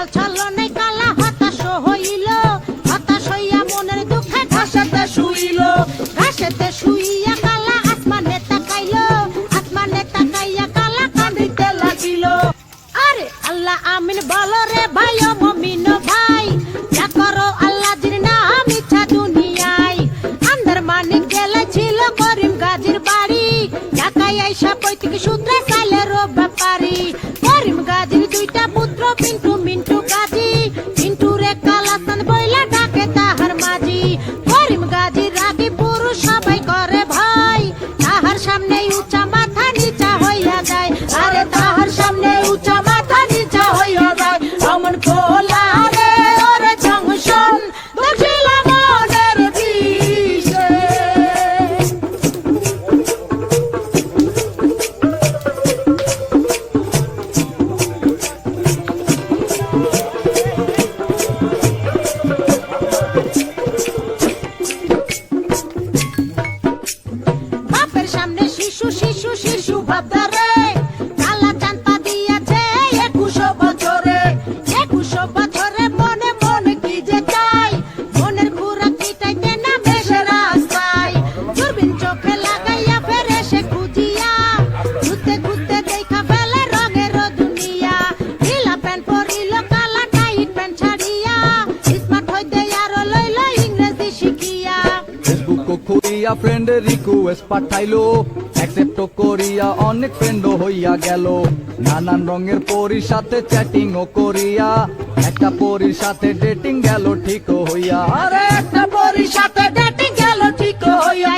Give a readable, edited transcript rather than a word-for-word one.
ছল ছলনে কালা হতাশ হইল, হতাশ হইয়া মনের দুঃখে ঘাসেতে শুইল, ঘাসেতে শুইয়া কালা আসমানে তাকাইল, আসমানে তাকাইয়া কালা কাঁদিতে লাগিল। আরে আল্লাহ আমিন বলো রে ভাই ও মমিন ভাই, যা করো আল্লাহ জির নাম ইচ্ছা দুনিয়ায়। আন্দার মানিক গেলে ছিল করিম গাজীর বাড়ি, ঢাকায় আইসা পৈতৃক সূত্রে চাইলের ব্যাপারী। করিম গাজীর দুইটা পুত্র পিন্টু মিন্টু গাজী, পিন্টু রে কালাসান বইলা ডাকে তাহার মাঝি। করিম গাজীর রাগী পুরুষ সবাই করে ভয়, তাহার সামনে উঁচা মাথা নিচা হইয়া যায়। আরে তাহার সামনে উঁচা মাথা নিচা হইয়া যায়। অমন খোলা রে ওরে জংশন দেখিলাম মনের দিশে। বাপের সামনে শিশু শিশু শিশু ভাবদারে, কালা চান্তা দিয়াছে 21 বছরে। 21 বছরে মনে মনে কি যে চাই, মনের খুরাক মিটাইতে না বেশে রাস্তায়। দূরবীন চোখে লাগাইয়া ফেরে সে খুঁজিয়া, ঘুরতে ঘুরতে দেখা ফেলে রঙের দুনিয়া। ঢিলা প্যান্ট পরিল কালা টাইট প্যান্ট ছাড়িয়া, স্মার্ট হইতে আরো লইল ইংরেজি শিখিয়া। ফেসবুক খুলিয়া ফ্রেন্ড রিকোয়েস্ট পাঠাইলো, অ্যাকসেপ্ট করিয়া অনেক ফ্রেন্ড হইয়া গেল। নানান রঙের পরির সাথে চ্যাটিং ও করিয়া, একটা পরির সাথে ডেটিং গেল ঠিক হইয়া। আরে একটা পরির সাথে ডেটিং গেল ঠিক হইয়া।